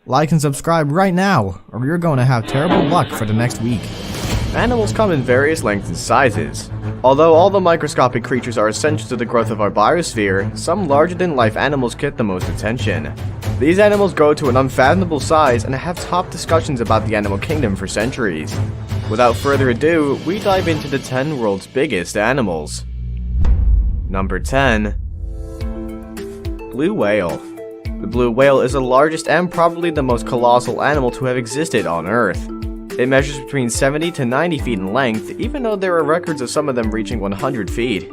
Like and subscribe right now, or you're going to have terrible luck for the next week. Animals come in various lengths and sizes. Although all the microscopic creatures are essential to the growth of our biosphere, some larger-than-life animals get the most attention. These animals grow to an unfathomable size and have top discussions about the animal kingdom for centuries. Without further ado, we dive into the 10 world's biggest animals. Number 10. Blue whale. The blue whale is the largest and probably the most colossal animal to have existed on Earth. It measures between 70 to 90 feet in length, even though there are records of some of them reaching 100 feet.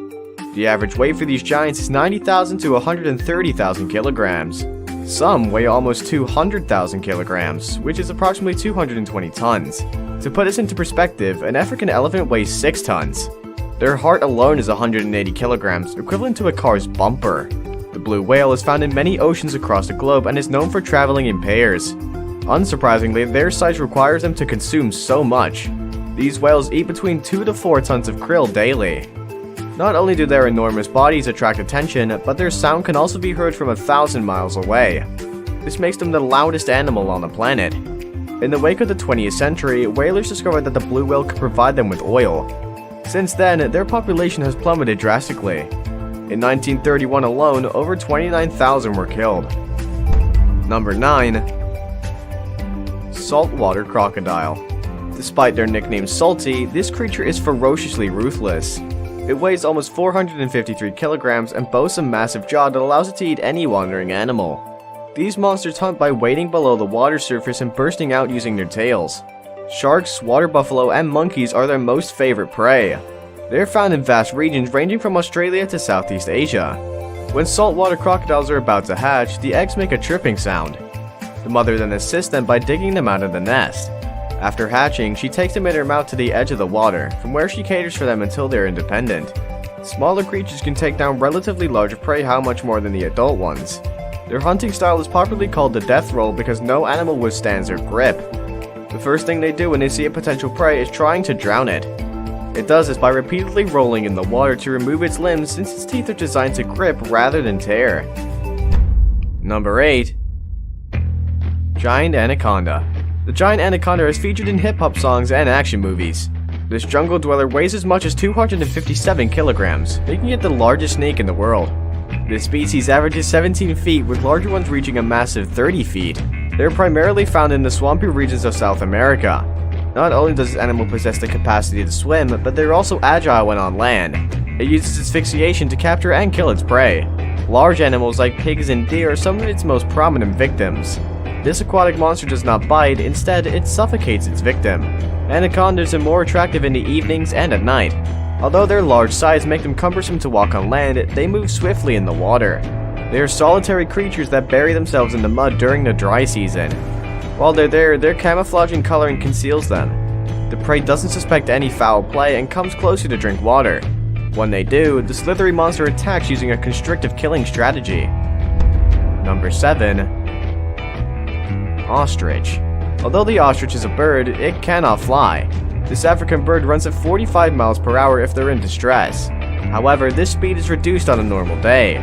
The average weight for these giants is 90,000 to 130,000 kilograms. Some weigh almost 200,000 kilograms, which is approximately 220 tons. To put this into perspective, an African elephant weighs 6 tons. Their heart alone is 180 kilograms, equivalent to a car's bumper. The blue whale is found in many oceans across the globe and is known for traveling in pairs. Unsurprisingly, their size requires them to consume so much. These whales eat between 2 to 4 tons of krill daily. Not only do their enormous bodies attract attention, but their sound can also be heard from 1,000 miles away. This makes them the loudest animal on the planet. In the wake of the 20th century, whalers discovered that the blue whale could provide them with oil. Since then, their population has plummeted drastically. In 1931 alone, over 29,000 were killed. Number 9. Saltwater crocodile. Despite their nickname Salty, this creature is ferociously ruthless. It weighs almost 453 kilograms and boasts a massive jaw that allows it to eat any wandering animal. These monsters hunt by wading below the water surface and bursting out using their tails. Sharks, water buffalo, and monkeys are their most favorite prey. They are found in vast regions ranging from Australia to Southeast Asia. When saltwater crocodiles are about to hatch, the eggs make a tripping sound. The mother then assists them by digging them out of the nest. After hatching, she takes them in her mouth to the edge of the water, from where she caters for them until they are independent. Smaller creatures can take down relatively larger prey how much more than the adult ones. Their hunting style is popularly called the death roll because no animal withstands their grip. The first thing they do when they see a potential prey is trying to drown it. It does this by repeatedly rolling in the water to remove its limbs since its teeth are designed to grip rather than tear. Number 8. Giant anaconda. The giant anaconda is featured in hip-hop songs and action movies. This jungle dweller weighs as much as 257 kilograms, making it the largest snake in the world. This species averages 17 feet, with larger ones reaching a massive 30 feet. They are primarily found in the swampy regions of South America. Not only does this animal possess the capacity to swim, but they're also agile when on land. It uses asphyxiation to capture and kill its prey. Large animals like pigs and deer are some of its most prominent victims. This aquatic monster does not bite, instead it suffocates its victim. Anacondas are more attractive in the evenings and at night. Although their large size make them cumbersome to walk on land, they move swiftly in the water. They are solitary creatures that bury themselves in the mud during the dry season. While they're there, their camouflaging coloring conceals them. The prey doesn't suspect any foul play and comes closer to drink water. When they do, the slithery monster attacks using a constrictive killing strategy. Number 7. Ostrich. Although the ostrich is a bird, it cannot fly. This African bird runs at 45 miles per hour if they're in distress. However, this speed is reduced on a normal day.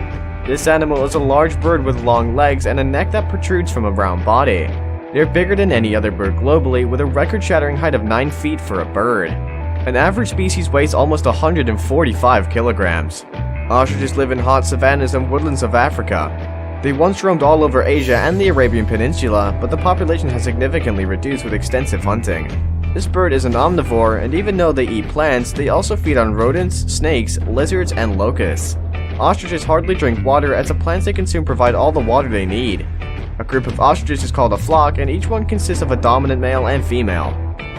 This animal is a large bird with long legs and a neck that protrudes from a round body. They're bigger than any other bird globally, with a record-shattering height of 9 feet for a bird. An average species weighs almost 145 kilograms. Ostriches live in hot savannas and woodlands of Africa. They once roamed all over Asia and the Arabian Peninsula, but the population has significantly reduced with extensive hunting. This bird is an omnivore, and even though they eat plants, they also feed on rodents, snakes, lizards, and locusts. Ostriches hardly drink water, as the plants they consume provide all the water they need. A group of ostriches is called a flock, and each one consists of a dominant male and female.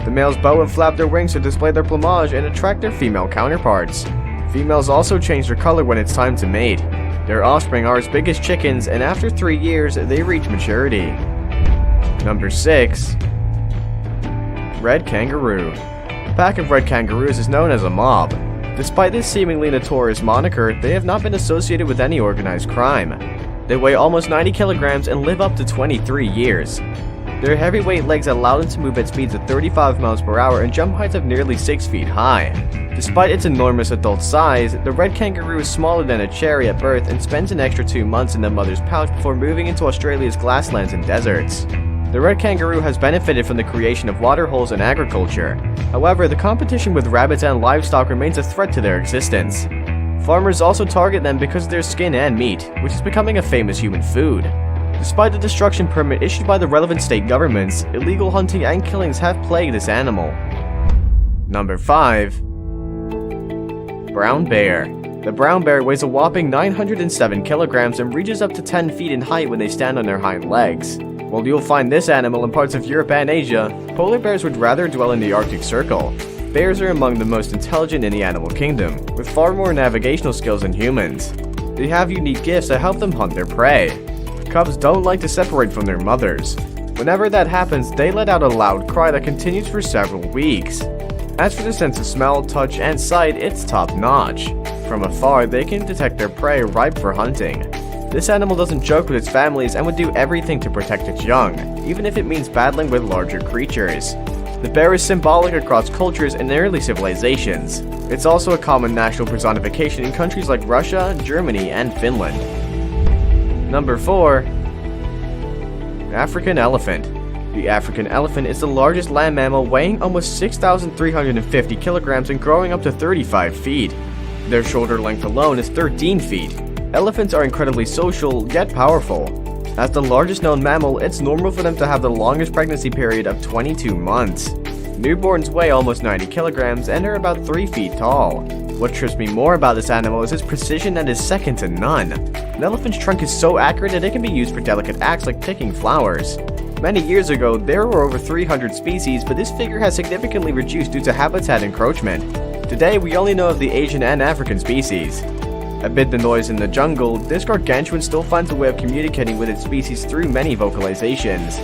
The males bow and flap their wings to display their plumage and attract their female counterparts. Females also change their color when it's time to mate. Their offspring are as big as chickens, and after 3 years, they reach maturity. Number 6. Red kangaroo. A pack of red kangaroos is known as a mob. Despite this seemingly notorious moniker, they have not been associated with any organized crime. They weigh almost 90 kilograms and live up to 23 years. Their heavyweight legs allow them to move at speeds of 35 miles per hour and jump heights of nearly 6 feet high. Despite its enormous adult size, the red kangaroo is smaller than a cherry at birth and spends an extra 2 months in the mother's pouch before moving into Australia's grasslands and deserts. The red kangaroo has benefited from the creation of water holes in agriculture. However, the competition with rabbits and livestock remains a threat to their existence. Farmers also target them because of their skin and meat, which is becoming a famous human food. Despite the destruction permit issued by the relevant state governments, illegal hunting and killings have plagued this animal. Number 5. Brown bear. The brown bear weighs a whopping 907 kilograms and reaches up to 10 feet in height when they stand on their hind legs. While you'll find this animal in parts of Europe and Asia, polar bears would rather dwell in the Arctic Circle. Bears are among the most intelligent in the animal kingdom, with far more navigational skills than humans. They have unique gifts that help them hunt their prey. Cubs don't like to separate from their mothers. Whenever that happens, they let out a loud cry that continues for several weeks. As for the sense of smell, touch, and sight, it's top-notch. From afar, they can detect their prey ripe for hunting. This animal doesn't joke with its families and would do everything to protect its young, even if it means battling with larger creatures. The bear is symbolic across cultures and early civilizations. It's also a common national personification in countries like Russia, Germany, and Finland. Number 4. African elephant. The African elephant is the largest land mammal, weighing almost 6,350 kilograms and growing up to 35 feet. Their shoulder length alone is 13 feet. Elephants are incredibly social, yet powerful. As the largest known mammal, it's normal for them to have the longest pregnancy period of 22 months. Newborns weigh almost 90 kilograms and are about 3 feet tall. What trips me more about this animal is its precision that is second to none. An elephant's trunk is so accurate that it can be used for delicate acts like picking flowers. Many years ago, there were over 300 species, but this figure has significantly reduced due to habitat encroachment. Today, we only know of the Asian and African species. Amid the noise in the jungle, this gargantuan still finds a way of communicating with its species through many vocalizations.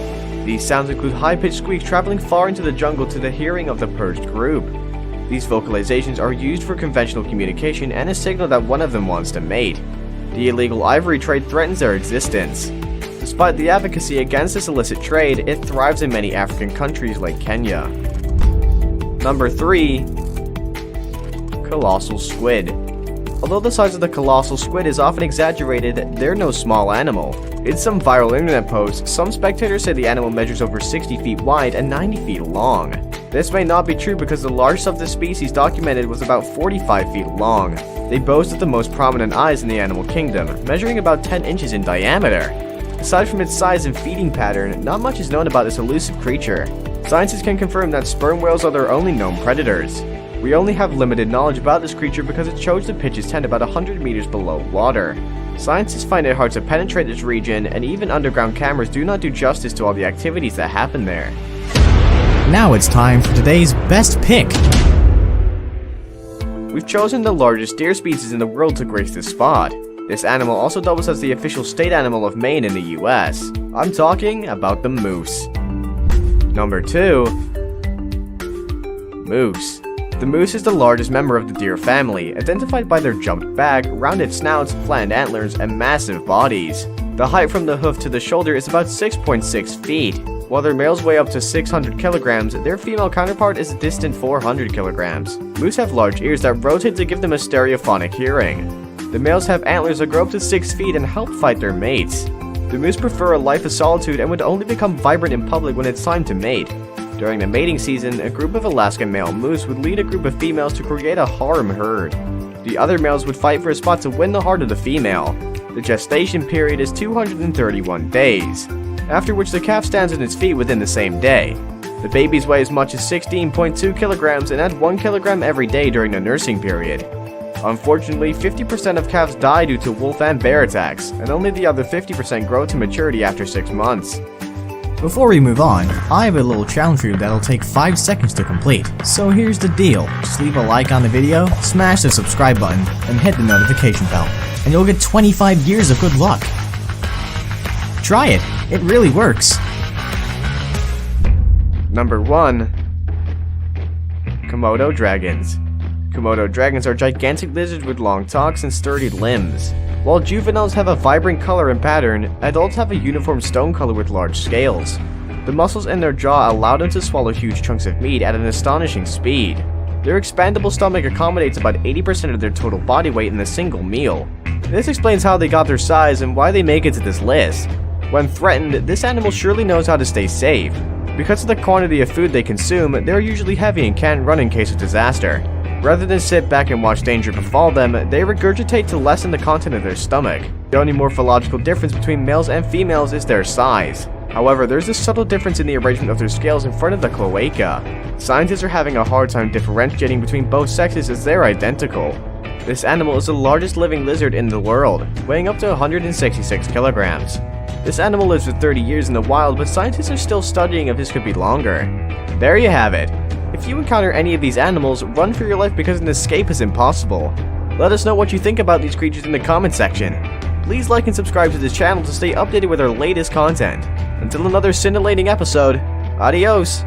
These sounds include high-pitched squeaks traveling far into the jungle to the hearing of the perched group. These vocalizations are used for conventional communication and a signal that one of them wants to mate. The illegal ivory trade threatens their existence. Despite the advocacy against this illicit trade, it thrives in many African countries like Kenya. Number 3. Colossal squid. Although the size of the colossal squid is often exaggerated, they're no small animal. In some viral internet posts, some spectators say the animal measures over 60 feet wide and 90 feet long. This may not be true because the largest of this species documented was about 45 feet long. They boast of the most prominent eyes in the animal kingdom, measuring about 10 inches in diameter. Aside from its size and feeding pattern, not much is known about this elusive creature. Scientists can confirm that sperm whales are their only known predators. We only have limited knowledge about this creature because it chose to pitch its tent about 100 meters below water. Scientists find it hard to penetrate this region, and even underground cameras do not do justice to all the activities that happen there. Now it's time for today's best pick. We've chosen the largest deer species in the world to grace this spot. This animal also doubles as the official state animal of Maine in the US. I'm talking about the moose. Number 2. Moose. The moose is the largest member of the deer family, identified by their jumped back, rounded snouts, flattened antlers, and massive bodies. The height from the hoof to the shoulder is about 6.6 feet. While their males weigh up to 600 kilograms, their female counterpart is a distant 400 kilograms. Moose have large ears that rotate to give them a stereophonic hearing. The males have antlers that grow up to 6 feet and help fight their mates. The moose prefer a life of solitude and would only become vibrant in public when it's time to mate. During the mating season, a group of Alaskan male moose would lead a group of females to create a harem herd. The other males would fight for a spot to win the heart of the female. The gestation period is 231 days, after which the calf stands on its feet within the same day. The babies weigh as much as 16.2 kilograms and add 1 kilogram every day during the nursing period. Unfortunately, 50% of calves die due to wolf and bear attacks, and only the other 50% grow to maturity after 6 months. Before we move on, I have a little challenge for you that'll take 5 seconds to complete. So here's the deal. Just leave a like on the video, smash the subscribe button, and hit the notification bell, and you'll get 25 years of good luck. Try it. It really works. Number 1. Komodo dragons. Komodo dragons are gigantic lizards with long tongues and sturdy limbs. While juveniles have a vibrant color and pattern, adults have a uniform stone color with large scales. The muscles in their jaw allow them to swallow huge chunks of meat at an astonishing speed. Their expandable stomach accommodates about 80% of their total body weight in a single meal. This explains how they got their size and why they make it to this list. When threatened, this animal surely knows how to stay safe. Because of the quantity of food they consume, they're usually heavy and can't run in case of disaster. Rather than sit back and watch danger befall them, they regurgitate to lessen the content of their stomach. The only morphological difference between males and females is their size. However, there's a subtle difference in the arrangement of their scales in front of the cloaca. Scientists are having a hard time differentiating between both sexes as they're identical. This animal is the largest living lizard in the world, weighing up to 166 kilograms. This animal lives for 30 years in the wild, but scientists are still studying if this could be longer. There you have it. If you encounter any of these animals, run for your life because an escape is impossible. Let us know what you think about these creatures in the comment section. Please like and subscribe to this channel to stay updated with our latest content. Until another scintillating episode, adios!